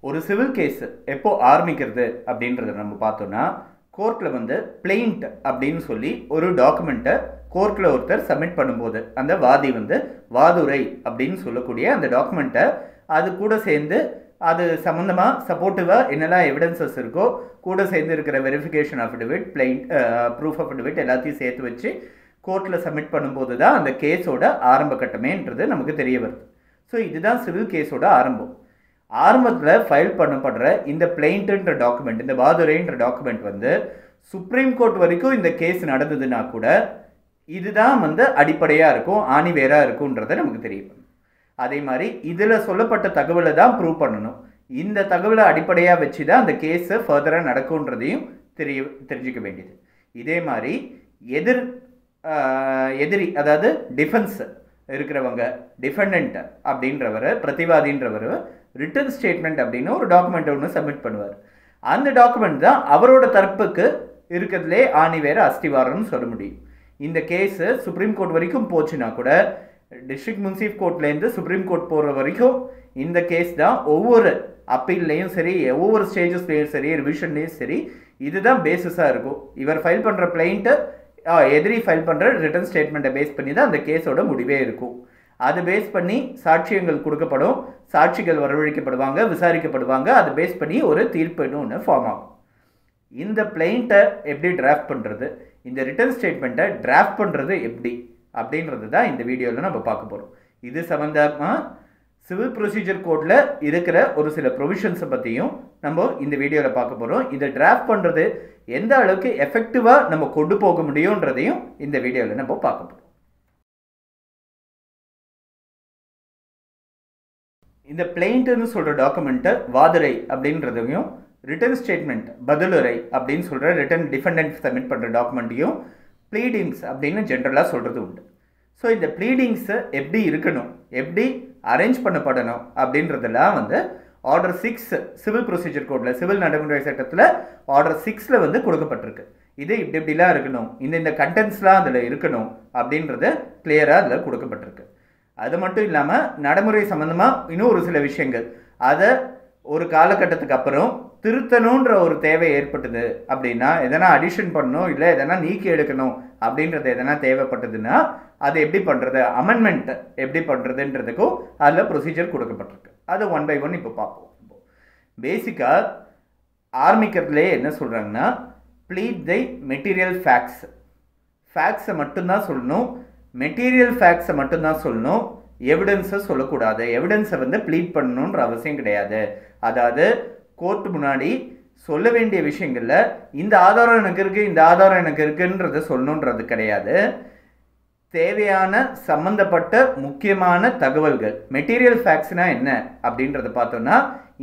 ஒரு civil case எப்போ ஆரம்பிக்கிறது அப்படின்றத நம்ம பார்த்தோம்னா, கோர்ட்டில் வந்து பிளெயிண்ட் அப்படின்னு சொல்லி ஒரு டாக்குமெண்ட்டை கோர்ட்டில் ஒருத்தர் சப்மிட் பண்ணும்போது, அந்த வாதி வந்து வாதுரை அப்படின்னு சொல்லக்கூடிய அந்த டாக்குமெண்ட்டை அது கூட சேர்ந்து அது சம்மந்தமாக சப்போர்ட்டிவாக என்னெல்லாம் எவிடன்சஸ் இருக்கோ கூட சேர்ந்து இருக்கிற வெரிஃபிகேஷன் அஃபிடவிட், ப்ரூஃப் அஃபிடவிட் எல்லாத்தையும் சேர்த்து வச்சு கோர்ட்டில் சப்மிட் பண்ணும்போது தான் அந்த கேஸோட ஆரம்ப கட்டமேன்றது நமக்கு தெரிய வருது. ஸோ இதுதான் சிவில் கேஸோட ஆரம்பம். ஆரம்பத்தில் ஃபைல் பண்ணப்படுற இந்த பிளெயிண்ட்டுன்ற டாக்குமெண்ட், இந்த வாதுரைன்ற டாக்குமெண்ட் வந்து சுப்ரீம் கோர்ட் வரைக்கும் இந்த கேஸ் நடந்ததுன்னா கூட இதுதான் வந்து அடிப்படையாக இருக்கும், ஆணிவேராக இருக்கும்ன்றதை நமக்கு தெரியும். அதே மாதிரி இதில் சொல்லப்பட்ட தகவலை தான் ப்ரூவ் பண்ணணும். இந்த தகவலை அடிப்படையாக வச்சு தான் அந்த கேஸை ஃபர்தராக நடக்கும்ன்றதையும் தெரிஞ்சிக்க வேண்டியது. இதே மாதிரி எதிரி அதாவது டிஃபென்ஸ் இருக்கிறவங்க, டிஃபெண்டன்ட் அப்படின்றவர், பிரதிவாதின்றவர் ரிட்டன் ஸ்டேட்மெண்ட் அப்படின்னு ஒரு டாக்குமெண்ட் ஒன்று சப்மிட் பண்ணுவார். அந்த டாக்குமெண்ட் தான் அவரோட தரப்புக்கு இருக்கிறதுலே ஆணிவேர அஸ்திவாரம்னு சொல்ல முடியும். இந்த கேஸு சுப்ரீம் கோர்ட் வரைக்கும் போச்சுன்னா கூட, டிஸ்ட்ரிக்ட் முன்சிப் கோர்ட்லேருந்து சுப்ரீம் கோர்ட் போகிற வரைக்கும் இந்த கேஸ் தான் ஒவ்வொரு அப்பீல்லையும் சரி, ஒவ்வொரு ஸ்டேஜஸ்லேயும் சரி, ரிவிஷன்லேயும் சரி, இதுதான் பேசிஸாக இருக்கும். இவர் ஃபைல் பண்ணுற பிளைண்ட்டு எதிரி ஃபைல் பண்ணுற ரிட்டன் ஸ்டேட்மெண்ட்டை பேஸ் பண்ணி தான் அந்த கேஸோட முடிவே இருக்கும். அது பேஸ் பண்ணி சாட்சியங்கள் கொடுக்கப்படும், சாட்சிகள் வரவழைக்கப்படுவாங்க, விசாரிக்கப்படுவாங்க. அதை பேஸ் பண்ணி ஒரு தீர்ப்புன்னு ஒன்று ஃபார்ம் ஆகும். இந்த பிளைண்ட்டை எப்படி டிராஃப்ட் பண்ணுறது, இந்த ரிட்டன் ஸ்டேட்மெண்ட்டை டிராஃப்ட் பண்ணுறது எப்படி அப்படின்றது தான் இந்த வீடியோவில் நம்ம பார்க்க போகிறோம். இது சம்மந்தமாக சிவில் ப்ரொசீஜர் கோடில் இருக்கிற ஒரு சில ப்ரொவிஷன்ஸை பற்றியும் நம்ம இந்த வீடியோவில் பார்க்க போகிறோம். இதை டிராஃப்ட் பண்ணுறது எந்த அளவுக்கு எஃபெக்டிவாக நம்ம கொண்டு போக முடியுன்றதையும் இந்த வீடியோவில் நம்ம பார்க்க போகிறோம். இந்த பிளெயிண்ட்டுன்னு சொல்கிற டாக்குமெண்ட்டை வாதுரை அப்படின்றதையும், ரிட்டன் ஸ்டேட்மெண்ட் பதிலுரை அப்படின்னு சொல்கிற ரிட்டன் டிஃபெண்டன்ட் சப்மிட் பண்ணுற டாக்குமெண்ட்டையும் ப்ளீடிங்ஸ் அப்படின்னு ஜென்ரலாக சொல்கிறது உண்டு. ஸோ இந்த ப்ளீடிங்ஸை எப்படி இருக்கணும், எப்படி அரேஞ்ச் பண்ணப்படணும் அப்படின்றதெல்லாம் வந்து ஆர்டர் 6 சிவில் ப்ரொசீஜர் கோடில், சிவில் நடைமுறை சட்டத்தில் ஆர்டர் 6 வந்து கொடுக்கப்பட்டிருக்கு. இது இப்படிலாம் இருக்கணும், இந்த கண்டென்ட்ஸ்லாம் அதில் இருக்கணும் அப்படின்றத கிளியராக அதில் கொடுக்கப்பட்டிருக்கு. அது மட்டும் இல்லாமல் நடைமுறை சம்மந்தமாக இன்னும் ஒரு சில விஷயங்கள், அதை ஒரு காலகட்டத்துக்கு அப்புறம் திருத்தணுன்ற ஒரு தேவை ஏற்பட்டது அப்படின்னா, எதனா அடிஷன் பண்ணணும், இல்லை எதனா நீக்கி எடுக்கணும் அப்படின்றது எதனா தேவைப்பட்டதுன்னா அதை எப்படி பண்ணுறது, அமெண்ட்மெண்ட் எப்படி பண்ணுறதுன்றதுக்கும் அதில் ப்ரொசீஜர் கொடுக்கப்பட்டிருக்கு. அது 1 by 1 இப்போ பார்ப்போம். பேசிக்காக ஆரம்பிக்கிறதுலே என்ன சொல்கிறாங்கன்னா, ப்ளீட் தை மெட்டீரியல் ஃபேக்ட்ஸை மட்டும்தான் சொல்லணும், மெட்டீரியல் ஃபேக்ட்ஸை மட்டும்தான் சொல்லணும், எவிடன்ஸை சொல்லக்கூடாது. எவிடன்ஸை வந்து ப்ளீட் பண்ணணுன்ற அவசியம் கிடையாது. அதாவது கோர்ட்டு முன்னாடி சொல்ல வேண்டிய விஷயங்களில் இந்த ஆதாரம் எனக்கு இருக்குது, இந்த ஆதாரம் எனக்கு இருக்குன்றதை சொல்லணுன்றது கிடையாது. தேவையான சம்மந்தப்பட்ட முக்கியமான தகவல்கள், மெட்டீரியல் ஃபேக்ட்ஸ்னால் என்ன அப்படின்றத பார்த்தோன்னா,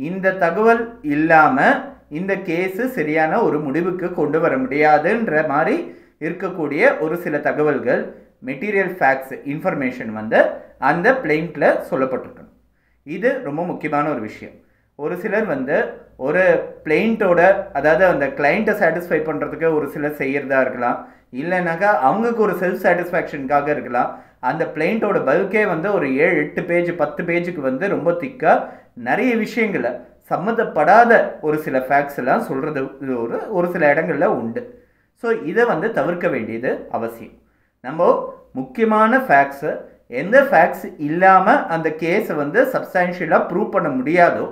இந்த தகவல் இல்லாமல் இந்த கேஸு சரியான ஒரு முடிவுக்கு கொண்டு வர முடியாதுன்ற மாதிரி இருக்கக்கூடிய ஒரு சில தகவல்கள், மெட்டீரியல் ஃபேக்ட்ஸ் இன்ஃபர்மேஷன் வந்து அந்த பிளெயிண்ட்டில் சொல்லப்பட்டிருக்கணும். இது ரொம்ப முக்கியமான ஒரு விஷயம். ஒரு சிலர் வந்து ஒரு பிளெயிண்ட்டோட, அதாவது அந்த கிளைண்ட்டை சாட்டிஸ்ஃபை பண்ணுறதுக்கு ஒரு சிலர் செய்கிறதா இருக்கலாம், இல்லைனாக்கா அவங்களுக்கு ஒரு செல்ஃப் சாட்டிஸ்ஃபேக்ஷனுக்காக இருக்கலாம். அந்த பிளெயிண்ட்டோட பல்கே வந்து ஒரு 7-8 பேஜ் 10 பேஜுக்கு வந்து ரொம்ப திக்காக நிறைய விஷயங்களை சம்மந்தப்படாத ஒரு சில ஃபேக்ட்ஸ் எல்லாம் சொல்கிறது ஒரு சில இடங்களில் உண்டு. ஸோ இதை வந்து தவிர்க்க வேண்டியது அவசியம். நம்ம முக்கியமான ஃபேக்ட்ஸை, எந்த ஃபேக்ட்ஸ் இல்லாமல் அந்த கேஸை வந்து சப்ஸ்டான்ஷியலாக ப்ரூவ் பண்ண முடியாதோ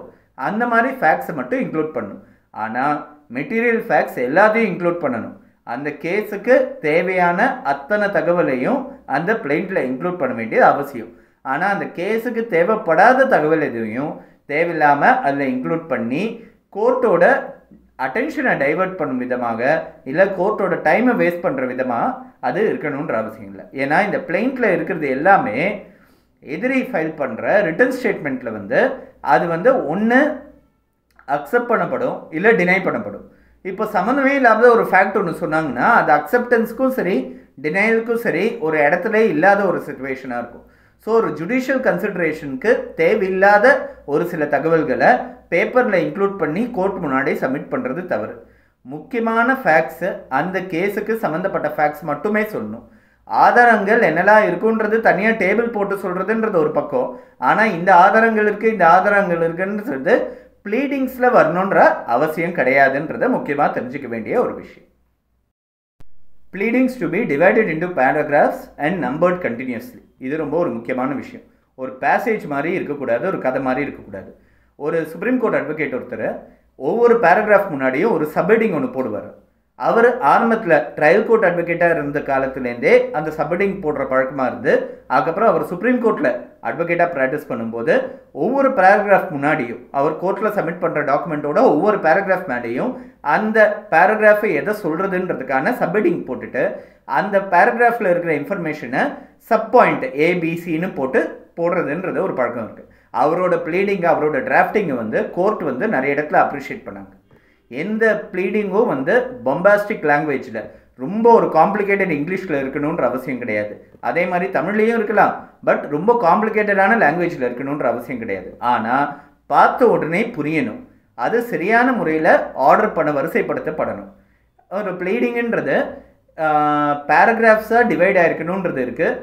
அந்த மாதிரி ஃபேக்ட்ஸை மட்டும் இன்க்ளூட் பண்ணணும். ஆனால் மெட்டீரியல் ஃபேக்ட்ஸ் எல்லாத்தையும் இன்க்ளூட் பண்ணணும். அந்த கேஸுக்கு தேவையான அத்தனை தகவலையும் அந்த பிளெயிண்ட்டில் இன்க்ளூட் பண்ண வேண்டியது அவசியம். ஆனால் அந்த கேஸுக்கு தேவைப்படாத தகவல் எதுவும் தேவையில்லாமல் அதில் இன்க்ளூட் பண்ணி கோர்ட்டோட அட்டென்ஷனை டைவர்ட் பண்ணும் விதமாக, இல்லை கோர்ட்டோட டைமை வேஸ்ட் பண்ணுற விதமாக அது இருக்கணுன்ற அவசியம் இல்லை. ஏன்னா இந்த பிளெயிண்ட்டில் இருக்கிறது எல்லாமே எதிரி ஃபைல் பண்ணுற ரிட்டன் ஸ்டேட்மெண்ட்டில் வந்து அது வந்து ஒன்று அக்செப்ட் பண்ணப்படும், இல்லை டினை பண்ணப்படும். இப்போ சம்மந்தமே இல்லாத ஒரு ஃபேக்ட் ஒன்று சொன்னாங்கன்னா அது அக்செப்டன்ஸுக்கும் சரி டினையலுக்கும் சரி ஒரு இடத்துல இல்லாத ஒரு சிச்சுவேஷனாக இருக்கும். ஸோ ஒரு ஜுடிஷியல் கன்சிடரேஷனுக்கு தேவையில்லாத ஒரு சில தகவல்களை பேப்பரில் இன்க்ளூட் பண்ணி கோர்ட் முன்னாடி சப்மிட் பண்ணுறது தவறு. முக்கியமான ஃபேக்ட்ஸு, அந்த கேஸுக்கு சம்மந்தப்பட்ட ஃபேக்ட்ஸ் மட்டுமே சொல்லணும். ஆதாரங்கள் என்னெல்லாம் இருக்குன்றது தனியாக டேபிள் போட்டு சொல்கிறதுன்றது ஒரு பக்கம். ஆனால் இந்த ஆதாரங்கள் இருக்குது, இந்த ஆதாரங்கள் இருக்குன்னு சொல்லிட்டு ப்ளீடிங்ஸில் வரணுன்ற அவசியம் கிடையாதுன்றதை முக்கியமாக தெரிஞ்சுக்க வேண்டிய ஒரு விஷயம். Pleadings to be divided into paragraphs and numbered continuously. இது ரொம்ப ஒரு முக்கியமான விஷயம். ஒரு பேசேஜ் மாதிரி இருக்கக்கூடாது, ஒரு கதை மாதிரி இருக்கக்கூடாது. ஒரு சுப்ரீம் கோர்ட் அட்வொகேட் ஒருத்தர் ஒவ்வொரு பேராகிராஃப் முன்னாடியும் ஒரு சப்ஹெட்டிங் ஒன்று போடுவார். அவர் ஆரம்பத்தில் ட்ரையல் கோர்ட் அட்வொகேட்டாக இருந்த காலத்துலேருந்தே அந்த சப்ஹெட்டிங் போடுற பழக்கமாக இருந்து, அதுக்கப்புறம் அவர் சுப்ரீம் கோர்ட்டில் அட்வொகேட்டாக ப்ராக்டிஸ் பண்ணும்போது ஒவ்வொரு பேராகிராஃப் முன்னாடியும் அவர் கோர்ட்டில் சப்மிட் பண்ணுற டாக்குமெண்ட்டோட ஒவ்வொரு பேராகிராஃப் மேலேயும் அந்த பேராகிராஃபை எதை சொல்கிறதுன்றதுக்கான சப்ஹெட்டிங் போட்டுட்டு அந்த பேராகிராஃபில் இருக்கிற இன்ஃபர்மேஷனை சப் பாயிண்ட் ஏபிசின்னு போடுறதுன்றது ஒரு பழக்கம் இருக்குது. அவரோட ப்ளீடிங்கை, அவரோட டிராஃப்டிங்கை வந்து கோர்ட் வந்து நிறைய இடத்துல அப்ரிஷியேட் பண்ணாங்க. எந்த ப்ளீடிங்கும் வந்து பொம்பாஸ்டிக் லாங்குவேஜில் ரொம்ப ஒரு காம்ப்ளிகேட்டட் இங்கிலீஷில் இருக்கணுன்ற அவசியம் கிடையாது. அதே மாதிரி தமிழ்லேயும் இருக்கலாம், பட் ரொம்ப காம்ப்ளிகேட்டடான லாங்குவேஜில் இருக்கணுன்ற அவசியம் கிடையாது. ஆனால் பார்த்த உடனே புரியணும். அது சரியான முறையில் ஆர்டர் பண்ண வரிசைப்படுத்தப்படணும். ஒரு ப்ளீடிங்குன்றது பேராகிராஃப்ஸாக டிவைட் ஆகிருக்கணுன்றது இருக்குது.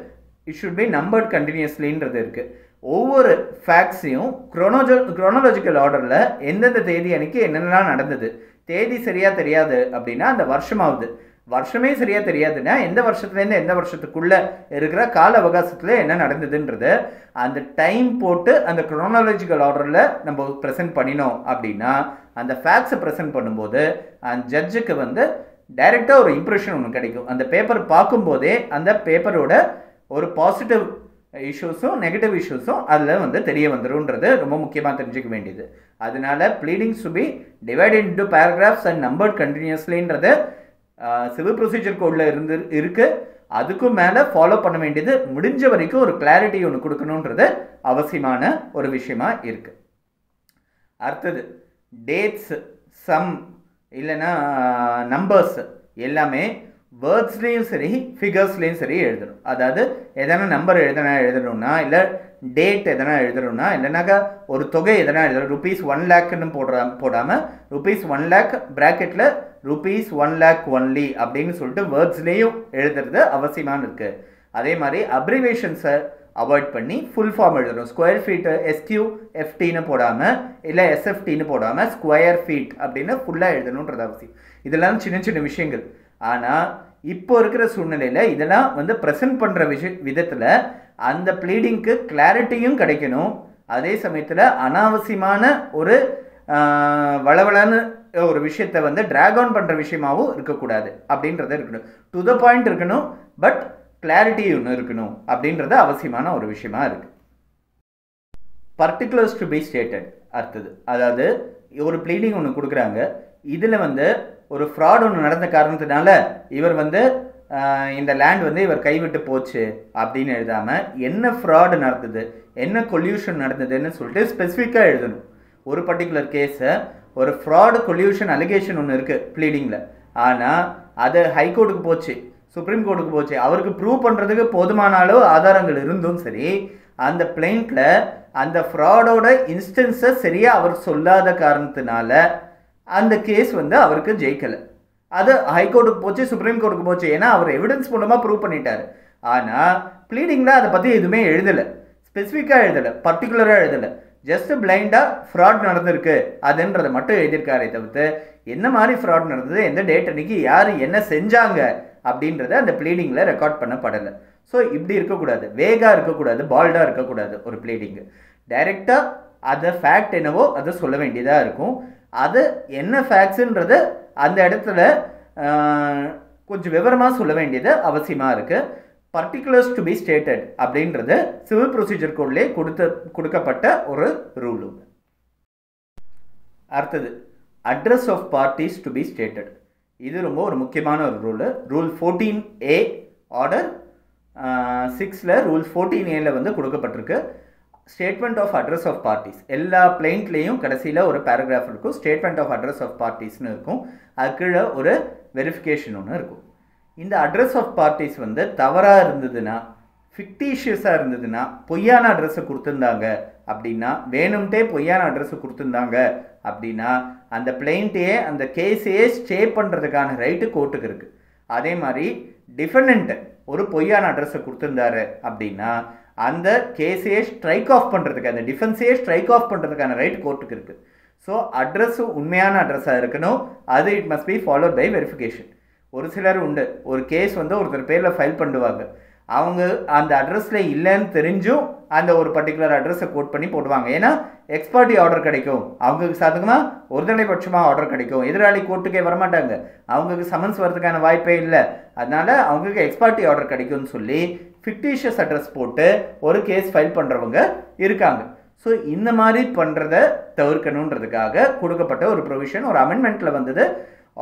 இட் ஷுட் பி நம்பர்ட் கண்டினியூஸ்லின்றது இருக்குது. ஒவ்வொரு ஃபேக்ட்ஸையும் குரோனாலஜிக்கல் ஆர்டரில் எந்தெந்த தேதி அன்னைக்கு என்னென்னலாம் நடந்தது, தேதி சரியாக தெரியாது அப்படின்னா அந்த வருஷமாகுது, வருஷமே சரியாக தெரியாதுன்னா எந்த வருஷத்துலேருந்து எந்த வருஷத்துக்குள்ளே இருக்கிற கால அவகாசத்தில் என்ன நடந்ததுன்றது அந்த டைம் போட்டு அந்த குரோனாலஜிக்கல் ஆர்டரில் நம்ம ப்ரெசென்ட் பண்ணினோம் அப்படின்னா அந்த ஃபேக்ட்ஸை ப்ரெசென்ட் பண்ணும்போது அந்த ஜட்ஜுக்கு வந்து டைரெக்டாக ஒரு இம்ப்ரெஷன் ஒன்று கிடைக்கும். அந்த பேப்பர் பார்க்கும்போதே அந்த பேப்பரோட ஒரு பாசிட்டிவ் இஷ்யூஸும் நெகட்டிவ் இஷ்யூஸும் அதில் வந்து தெரிய வந்துடும்ன்றது ரொம்ப முக்கியமாக தெரிஞ்சுக்க வேண்டியது. அதனால pleadings to be divided into paragraphs and numbered கண்டினியூஸ்லின்றது சிவில் ப்ரொசீஜர் கோடில் இருக்குது. அதுக்கும் மேலே ஃபாலோ பண்ண வேண்டியது, முடிஞ்ச வரைக்கும் ஒரு கிளாரிட்டி ஒன்று கொடுக்கணுன்றது அவசியமான ஒரு விஷயமா இருக்குது. அடுத்தது டேட்ஸ், சம் இல்லைன்னா நம்பர்ஸ் எல்லாமே வேர்ட்ஸ்லேயும் சரி ஃபிகர்ஸ்லேயும் சரி எழுதணும். அதாவது எதனா நம்பர் எழுதணும்னா இல்லை டேட் எதனா எழுதணும்னா இல்லைனாக்கா ஒரு தொகை எதனா எழுதணும். ₹1 lakhன்னு போடாமல் ₹1 lakh ப்ராக்கெட்டில் ₹1 lakh ஒன்லி அப்படின்னு சொல்லிட்டு வேர்ட்ஸ்லேயும் எழுதுறது அவசியமான இருக்குது. அதே மாதிரி அப்ரிவேஷன்ஸை அவாய்ட் பண்ணி ஃபுல் ஃபார்ம் எழுதணும். ஸ்கொயர் ஃபீட்டு SQFTன்னு போடாமல் இல்லை SFTன்னு போடாமல் ஸ்கொயர் ஃபீட் அப்படின்னு ஃபுல்லாக எழுதணுன்றது அவசியம். இதெல்லாம் சின்ன சின்ன விஷயங்கள். ஆனால் இப்போ இருக்கிற சூழ்நிலையில் இதெல்லாம் வந்து ப்ரெசென்ட் பண்ணுற விதத்தில் அந்த ப்ளீடிங்க்கு கிளாரிட்டியும் கிடைக்கணும். அதே சமயத்தில் அனாவசியமான ஒரு வளவளன்னு ஒரு விஷயத்தை வந்து ட்ராக் ஆன் பண்ணுற விஷயமாகவும் இருக்கக்கூடாது அப்படின்றத இருக்கணும். டு த பாயிண்ட் இருக்கணும், பட் கிளாரிட்டி ஒன்று இருக்கணும் அப்படின்றது அவசியமான ஒரு விஷயமா இருக்குது. Particulars to be stated. அடுத்தது, அதாவது ஒரு ப்ளீடிங் ஒன்று கொடுக்குறாங்க, இதில் வந்து ஒரு ஃப்ராட் ஒன்று நடந்த காரணத்தினால இவர் வந்து இந்த லேண்ட் வந்து இவர் கைவிட்டு போச்சு அப்படின்னு எழுதாமல் என்ன ஃப்ராடு நடந்தது, என்ன கொல்யூஷன் நடந்ததுன்னு சொல்லிட்டு ஸ்பெசிஃபிக்காக எழுதணும். ஒரு பர்டிகுலர் கேஸை ஒரு ஃப்ராடு கொல்யூஷன் அலிகேஷன் ஒன்று இருக்குது ப்ளீடிங்கில், ஆனால் அது ஹைகோர்ட்டுக்கு போச்சு, சுப்ரீம் கோர்ட்டுக்கு போச்சு. அவருக்கு ப்ரூவ் பண்ணுறதுக்கு போதுமான அளவு ஆதாரங்கள் இருந்தும் சரி அந்த பிளைண்ட்டில் அந்த ஃப்ராடோட இன்ஸ்டன்ஸை சரியாக அவர் சொல்லாத காரணத்தினால அந்த கேஸ் வந்து அவருக்கு ஜெயிக்கலை. அது ஹைகோர்ட்டுக்கு போச்சு, சுப்ரீம் கோர்ட்டுக்கு போச்சு. ஏன்னா அவர் எவிடன்ஸ் மூலமாக ப்ரூவ் பண்ணிட்டார். ஆனால் ப்ளீடிங்கில் அதை பற்றி எதுவுமே எழுதலை, ஸ்பெசிஃபிக்காக எழுதலை, பர்டிகுலராக எழுதலை. ஜஸ்ட் பிளைண்டாக ஃப்ராட் நடந்திருக்கு அதுன்றதை மட்டும் எழுதியிருக்காரே தவிர்த்து என்ன மாதிரி ஃப்ராட் நடந்தது, எந்த டேட் அன்னைக்கு யார் என்ன செஞ்சாங்க அப்படின்றத அந்த ப்ளீடிங்கில் ரெக்கார்ட் பண்ணப்படலை. ஸோ இப்படி இருக்கக்கூடாது, வேகாக இருக்கக்கூடாது, பால்டாக இருக்கக்கூடாது. ஒரு ப்ளீடிங்கு டைரெக்டாக அதை ஃபேக்ட் என்னவோ அதை சொல்ல வேண்டியதாக இருக்கும். அது என்ன ஃபேக்ட்ஸுன்றது அந்த இடத்துல கொஞ்சம் விவரமாக சொல்ல வேண்டியது அவசியமாக இருக்குது. பர்டிகுலர்ஸ் டு பி ஸ்டேட்டட் அப்படின்றது சிவில் ப்ரொசீஜர் கோட்லேயே கொடுக்கப்பட்ட ஒரு ரூல். அடுத்தது, address of parties to be stated. இது ரொம்ப ஒரு முக்கியமான ஒரு rule 14A order 6ல் rule 14A வந்து கொடுக்கப்பட்டிருக்கு. Statement of address of parties எல்லா பிளைண்ட்லேயும் கடைசியில் ஒரு பேராகிராஃப் இருக்கும். ஸ்டேட்மெண்ட் ஆஃப் அட்ரஸ் ஆஃப் பார்ட்டிஸ்னு இருக்கும். அது கீழே ஒரு வெரிஃபிகேஷன் ஒன்று இருக்கும். இந்த அட்ரஸ் ஆஃப் பார்ட்டிஸ் வந்து தவறாக இருந்ததுன்னா, ஃபிக்டிஷியஸாக இருந்ததுன்னா, பொய்யான அட்ரஸை கொடுத்துருந்தாங்க அப்படின்னா, வேணும்ட்டே பொய்யான அட்ரஸை கொடுத்துருந்தாங்க அப்படின்னா அந்த பிளைண்ட்டையே அந்த கேஸையே ஸ்டே பண்ணுறதுக்கான ரைட்டு கோர்ட்டுக்கு இருக்குது. அதே மாதிரி டிஃபெண்டன்ட் ஒரு பொய்யான அட்ரஸை கொடுத்துருந்தாரு அப்படின்னா அந்த கேஸையே ஸ்ட்ரைக் ஆஃப் பண்ணுறதுக்கு, அந்த டிஃபென்ஸையே ஸ்ட்ரைக் ஆஃப் பண்ணுறதுக்கான ரைட் கோர்ட்டுக்கு இருக்குது. ஸோ அட்ரஸ் உண்மையான அட்ரஸாக இருக்கணும். அது it must be followed by verification. ஒரு சிலர் உண்டு, ஒரு கேஸ் வந்து ஒருத்தர் பேரில் ஃபைல் பண்ணுவாங்க, அவங்க அந்த அட்ரஸில் இல்லைன்னு தெரிஞ்சும் அந்த ஒரு பர்டிகுலர் அட்ரஸை கோட் பண்ணி போடுவாங்க. ஏன்னா எக்ஸ்பர்ட்டி ஆர்டர் கிடைக்கும், அவங்களுக்கு சாதகமாக ஒருதலைபட்சமாக ஆர்டர் கிடைக்கும், எதிராளி கோர்ட்டுக்கே வரமாட்டாங்க, அவங்களுக்கு சமன்ஸ் வரதுக்கான வாய்ப்பே இல்லை, அதனால் அவங்களுக்கு எக்ஸ்பர்ட்டி ஆர்டர் கிடைக்கும்னு சொல்லி ஃபிக்டிஷியஸ் அட்ரஸ் போட்டு ஒரு கேஸ் ஃபைல் பண்ணுறவங்க இருக்காங்க. ஸோ இந்த மாதிரி பண்ணுறதை தவிர்க்கணுன்றதுக்காக கொடுக்கப்பட்ட ஒரு ப்ரொவிஷன் ஒரு அமெண்ட்மெண்ட்டில் வந்தது.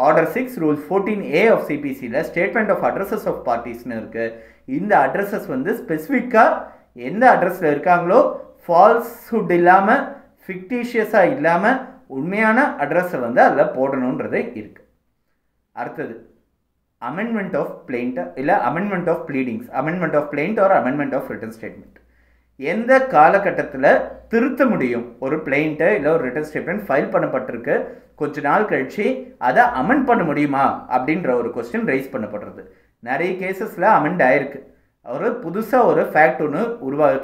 ஆர்டர் 6 ரூல் 14A ஆஃப் சிபிசியில் ஸ்டேட்மெண்ட் ஆஃப் அட்ரஸஸ் ஆஃப் பார்ட்டிஸ்னு இருக்குது. இந்த அட்ரஸஸ் வந்து ஸ்பெசிஃபிக்காக எந்த அட்ரஸில் இருக்காங்களோ ஃபால்ஸ்ஹுட் இல்லாமல் ஃபிக்டிஷியஸாக இல்லாமல் உண்மையான அட்ரஸை வந்து அதில் போடணுன்றது இருக்குது. அடுத்தது அமெண்ட்மெண்ட் ஆஃப் பிளைண்ட் இல்லை amendment of pleadings, amendment of plaint or amendment of written statement. எந்த காலகட்டத்தில் திருத்த முடியும்? ஒரு பிளைண்ட்டை இல்லை ஒரு ரிட்டன் ஸ்டேட்மெண்ட் ஃபைல் பண்ணப்பட்டிருக்கு, கொஞ்ச நாள் கழிச்சு அதை அமெண்ட் பண்ண முடியுமா அப்படின்ற ஒரு கொஸ்டின் ரைஸ் பண்ணப்படுறது. நிறைய கேசஸில் அமெண்ட் ஆயிருக்கு. ஒரு புதுசாக ஒரு ஃபேக்ட் ஒன்று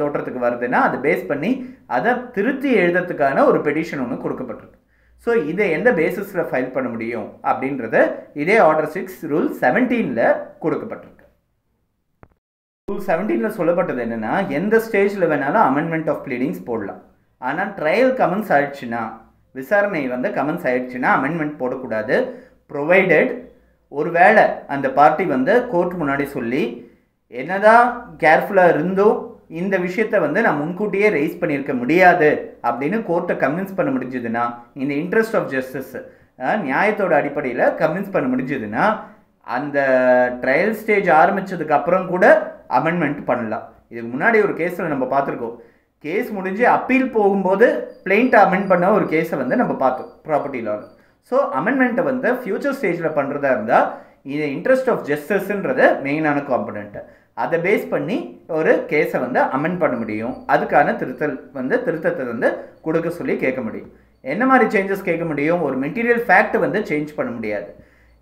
தோற்றத்துக்கு வருதுன்னா அதை பேஸ் பண்ணி அதை திருத்தி எழுதுறதுக்கான ஒரு பெட்டிஷன் ஒன்று கொடுக்கப்பட்டிருக்கு. ஸோ இதை எந்த பேசிஸில் ஃபைல் பண்ண முடியும் அப்படின்றத இதே ஆர்டர் 6 ரூல் 17 கொடுக்கப்பட்டிருக்கு. ரூல் 17 சொல்லப்பட்டது என்னென்னா, எந்த ஸ்டேஜில் வேணாலும் அமெண்ட்மெண்ட் ஆஃப் ப்ளீடிங்ஸ் போடலாம். ஆனால் ட்ரையல் கமெண்ட்ஸ் ஆயிடுச்சுன்னா, விசாரணை வந்து கமெண்ட்ஸ் ஆயிடுச்சுன்னா அமெண்ட்மெண்ட் போடக்கூடாது. ப்ரொவைடட் ஒரு வேளை அந்த பார்ட்டி வந்து கோர்ட் முன்னாடி சொல்லி என்னதான் கேர்ஃபுல்லாக இருந்தும் இந்த விஷயத்தை வந்து நான் முன்கூட்டியே ரைஸ் பண்ணியிருக்க முடியாது அப்படின்னு கோர்ட்டை கன்வின்ஸ் பண்ண முடிஞ்சதுன்னா, இந்த இன்ட்ரெஸ்ட் ஆஃப் ஜஸ்டிஸ் நியாயத்தோட அடிப்படையில் கன்வின்ஸ் பண்ண முடிஞ்சதுன்னா அந்த ட்ரையல் ஸ்டேஜ் ஆரம்பித்ததுக்கு அப்புறம் கூட அமெண்ட்மெண்ட் பண்ணலாம். இதுக்கு முன்னாடி ஒரு கேஸில் நம்ம பார்த்துருக்கோம், கேஸ் முடிஞ்சு அப்பீல் போகும்போது பிளைண்ட் அமெண்ட் பண்ண ஒரு கேஸை வந்து நம்ம பார்த்தோம் ப்ராப்பர்ட்டி லாவில். ஸோ அமெண்ட்மெண்ட்டை வந்து ஃபியூச்சர் ஸ்டேஜில் பண்ணுறதா இருந்தால் இது இன்ட்ரெஸ்ட் ஆஃப் ஜஸ்டிஸ்ன்றது மெயினான காம்பனண்ட்டு, அதை பேஸ் பண்ணி ஒரு கேஸை வந்து அமெண்ட் பண்ண முடியும். அதுக்கான திருத்தத்தை வந்து கொடுக்க சொல்லி கேட்க முடியும். என்ன மாதிரி சேஞ்சஸ் கேட்க முடியும்? ஒரு மெட்டீரியல் ஃபேக்ட் வந்து சேஞ்ச் பண்ண முடியாது,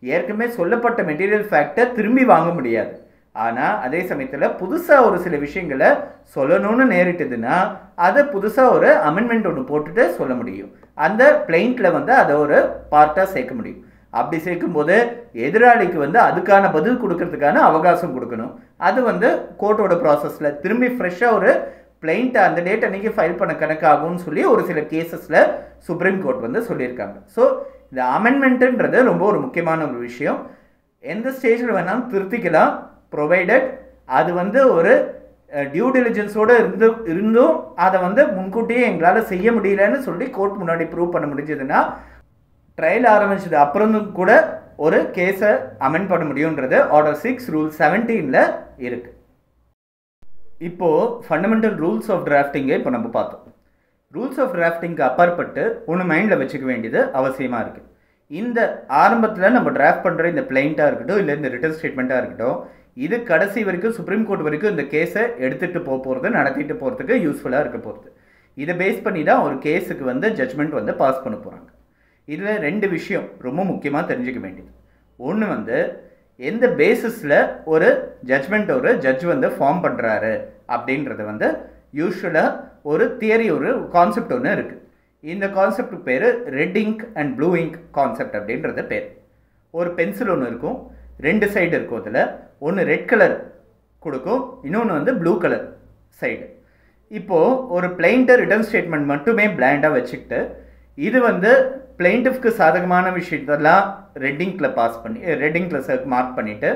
ஏற்கனவே சொல்லப்பட்ட மெட்டீரியல் ஃபேக்டை திரும்பி வாங்க முடியாது. ஆனால் அதே சமயத்தில் புதுசாக ஒரு சில விஷயங்களை சொல்லணும்னு நேரிட்டதுன்னா அதை புதுசாக ஒரு அமெண்ட்மெண்ட் ஒன்று போட்டுட்டு சொல்ல முடியும். அந்த பிளைண்ட்டில் வந்து அதை ஒரு பார்ட்டாக சேர்க்க முடியும். அப்படி சேர்க்கும்போது எதிராளிக்கு வந்து அதுக்கான பதில் கொடுக்கறதுக்கான அவகாசம் கொடுக்கணும். அது வந்து கோர்ட்டோட ப்ராசஸில் திரும்பி ஃப்ரெஷ்ஷாக ஒரு பிளைண்ட்டை அந்த டேட் அன்றைக்கி ஃபைல் பண்ண கணக்காகும்னு சொல்லி ஒரு சில கேசஸில் சுப்ரீம் கோர்ட் வந்து சொல்லியிருக்காங்க. ஸோ இந்த அமெண்ட்மெண்ட்டுன்றது ரொம்ப ஒரு முக்கியமான ஒரு விஷயம். எந்த ஸ்டேஜில் வேணாலும் திருத்திக்கலாம், ப்ரொவைடட் அது வந்து ஒரு டியூ டிலிஜென்ஸோடு இருந்தும் அதை வந்து முன்கூட்டியே எங்களால் செய்ய முடியலன்னு சொல்லி கோர்ட் முன்னாடி ப்ரூவ் பண்ண முடிஞ்சதுன்னா ட்ரையல் ஆரம்பிச்சது அப்புறம் கூட ஒரு கேஸை அமெண்ட் பண்ண முடியுன்றது ஆர்டர் 6 ரூல் 17 இருக்குது. இப்போது ஃபண்டமெண்டல் ரூல்ஸ் ஆஃப் டிராஃப்டிங்கை இப்போ நம்ம பார்த்தோம். ரூல்ஸ் ஆஃப் டிராஃப்டிங்க்கு அப்பாற்பட்டு ஒன்று மைண்டில் வச்சுக்க வேண்டியது அவசியமாக இருக்குது. இந்த ஆரம்பத்தில் நம்ம டிராஃப்ட் பண்ணுற இந்த பிளைண்ட்டாக இருக்கட்டும் இல்லை இந்த ரிட்டன் ஸ்டேட்மெண்ட்டாக இருக்கட்டும், இது கடைசி வரைக்கும் சுப்ரீம் கோர்ட் வரைக்கும் இந்த கேஸை எடுத்துகிட்டு போகிறது நடத்திட்டு போகிறதுக்கு யூஸ்ஃபுல்லாக இருக்க போகிறது. இதை பேஸ் பண்ணி தான் ஒரு கேஸுக்கு வந்து ஜட்ஜ்மெண்ட் வந்து பாஸ் பண்ண போகிறாங்க. இதில் 2 விஷயம் ரொம்ப முக்கியமாக தெரிஞ்சுக்க வேண்டியது. ஒன்று வந்து எந்த பேசிஸில் ஒரு ஜட்ஜ்மெண்ட் ஒரு ஜட்ஜ் வந்து ஃபார்ம் பண்ணுறாரு அப்படின்றத வந்து யூஸ்வலாக ஒரு தியரி ஒரு கான்செப்ட் ஒன்று இருக்குது. இந்த கான்செப்ட் பேர் red ink and blue ink concept அப்படின்றது பேர். ஒரு பென்சில் ஒன்று இருக்கும், 2 சைடு இருக்கும். அதில் ஒன்று ரெட் கலர் கொடுக்கும், இன்னொன்று வந்து ப்ளூ கலர் சைடு. இப்போது ஒரு பிளைண்ட்டை ரிட்டன் ஸ்டேட்மெண்ட் மட்டுமே பிளாண்டாக வச்சுக்கிட்டு இது வந்து பிளைண்ட்டிஃப்க்கு சாதகமான விஷயத்தெல்லாம் ரெட் இங்கில் மார்க் பண்ணிவிட்டு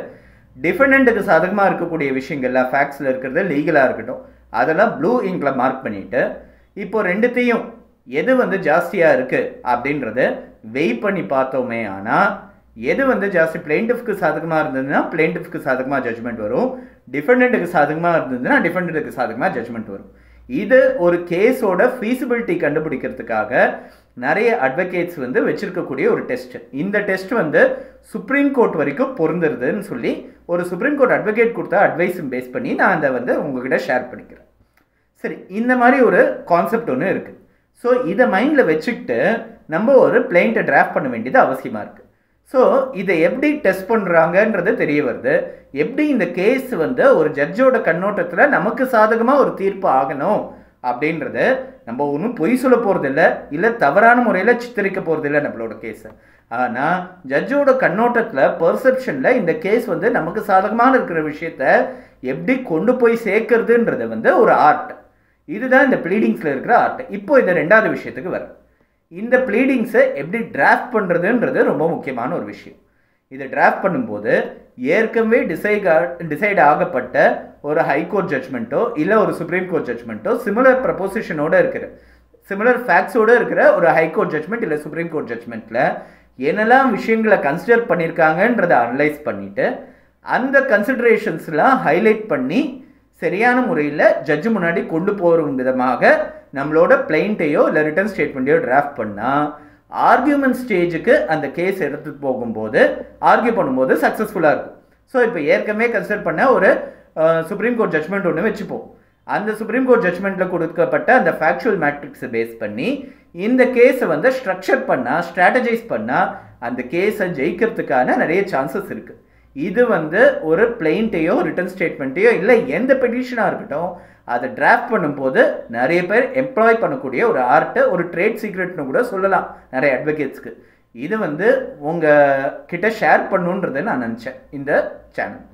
டிஃபெண்டண்ட்டுக்கு சாதகமாக இருக்கக்கூடிய விஷயங்கள்லாம் ஃபேக்ட்ஸில் இருக்கிறது லீகலாக இருக்கட்டும் அதெல்லாம் ப்ளூ இங்கில் மார்க் பண்ணிவிட்டு இப்போ ரெண்டுத்தையும் எது வந்து ஜாஸ்தியாக இருக்குது அப்படின்றத வெயிட் பண்ணி பார்த்தோமே. ஆனால் எது வந்து ஜாஸ்தி பிளைண்ட்டிஃப்க்கு சாதகமாக இருந்ததுன்னா பிளைண்ட்டிஃப்க்கு சாதகமாக ஜட்ஜ்மெண்ட் வரும், டிஃபெண்டண்ட்டுக்கு சாதகமாக இருந்ததுன்னா டிஃபெண்டண்ட்டுக்கு சாதகமாக ஜட்ஜ்மெண்ட் வரும். இது ஒரு கேஸோட ஃபீஸிபிலிட்டி கண்டுபிடிக்கிறதுக்காக நிறைய அட்வொகேட்ஸ் வந்து வச்சிருக்கக்கூடிய ஒரு டெஸ்ட். இந்த டெஸ்ட் வந்து சுப்ரீம் கோர்ட் வரைக்கும் பொருந்துருதுன்னு சொல்லி ஒரு சுப்ரீம் கோர்ட் அட்வொகேட் கொடுத்த அட்வைஸும் பேஸ் பண்ணி நான் அதை வந்து உங்ககிட்ட ஷேர் பண்ணிக்கிறேன். சரி, இந்த மாதிரி ஒரு கான்செப்ட் ஒன்று இருக்குது. ஸோ இதை மைண்டில் வச்சுக்கிட்டு நம்ம ஒரு பிளைண்ட்டை டிராஃப்ட் பண்ண வேண்டியது அவசியமாக இருக்குது. ஸோ இதை எப்படி டெஸ்ட் பண்ணுறாங்கன்றது தெரிய வருது. எப்படி இந்த கேஸ் வந்து ஒரு ஜட்ஜோட கண்ணோட்டத்தில் நமக்கு சாதகமாக ஒரு தீர்ப்பு ஆகணும் அப்படின்றத நம்ம ஒன்றும் பொய் சொல்ல போகிறதில்ல, இல்லை தவறான முறையில் சித்தரிக்க போகிறதில்ல நம்மளோட கேஸை. ஆனால் ஜட்ஜோட கண்ணோட்டத்தில் பெர்செப்ஷனில் இந்த கேஸ் வந்து நமக்கு சாதகமான இருக்கிற விஷயத்த எப்படி கொண்டு போய் சேர்க்கறதுன்றது வந்து ஒரு ஆர்ட். இதுதான் இந்த ப்ளீடிங்ஸில் இருக்கிற ஆர்ட். இப்போ இந்த ரெண்டாவது விஷயத்துக்கு வர, இந்த ப்ளீடிங்ஸை எப்படி டிராஃப்ட் பண்ணுறதுன்றது ரொம்ப முக்கியமான ஒரு விஷயம். இதை டிராஃப்ட் பண்ணும்போது ஏற்கனவே டிசைட் ஆகப்பட்ட ஒரு ஹைகோர்ட் ஜட்ஜ்மெண்ட்டோ இல்லை ஒரு சுப்ரீம் கோர்ட் ஜட்ஜ்மெண்ட்டோ சிமிலர் ப்ரப்போசிஷனோடு இருக்கிற சிமிலர் ஃபேக்ட்ஸோடு இருக்கிற ஒரு ஹைகோர்ட் ஜட்ஜ்மெண்ட் இல்லை சுப்ரீம் கோர்ட் ஜட்ஜ்மெண்ட்டில் என்னெல்லாம் விஷயங்களை கன்சிடர் பண்ணியிருக்காங்கன்றதை அனலைஸ் பண்ணிவிட்டு அந்த கன்சிடரேஷன்ஸ்லாம் ஹைலைட் பண்ணி சரியான முறையில் ஜட்ஜு முன்னாடி கொண்டு போகிற விதமாக நம்மளோட பிளைண்ட்டையோ இல்லை ரிட்டன் ஸ்டேட்மெண்ட்டையோ டிராஃப்ட் பண்ணால் ஆர்கியூமெண்ட் ஸ்டேஜுக்கு அந்த கேஸ் எடுத்துகிட்டு போகும்போது ஆர்கியூ பண்ணும்போது சக்ஸஸ்ஃபுல்லாக இருக்கும். ஸோ இப்போ ஏற்கனவே கன்சிடர் பண்ண ஒரு சுப்ரீம் கோர்ட் ஜட்ஜ்மெண்ட் ஒன்று வச்சுப்போம். அந்த சுப்ரீம் கோர்ட் ஜட்ஜ்மெண்ட்டில் கொடுக்கப்பட்ட அந்த ஃபேக்சுவல் மேட்ரிக்ஸை பேஸ் பண்ணி இந்த கேஸை வந்து ஸ்ட்ரக்சர் பண்ணால், ஸ்ட்ராட்டஜைஸ் பண்ணால் அந்த கேஸை ஜெயிக்கிறதுக்கான நிறைய சான்சஸ் இருக்குது. இது வந்து ஒரு பிளைண்ட்டையோ ரிட்டன் ஸ்டேட்மெண்ட்டையோ இல்லை எந்த பெட்டிஷனாக இருக்கட்டும் அதை டிராஃப்ட் பண்ணும்போது நிறைய பேர் எம்ப்ளாய் பண்ணக்கூடிய ஒரு ஆர்ட்டை, ஒரு ட்ரேட் சீக்ரெட்னு கூட சொல்லலாம் நிறைய அட்வொகேட்ஸ்க்கு. இது வந்து உங்கள் கிட்ட ஷேர் பண்ணுன்றதை நான் நினச்சேன் இந்த சேனல்.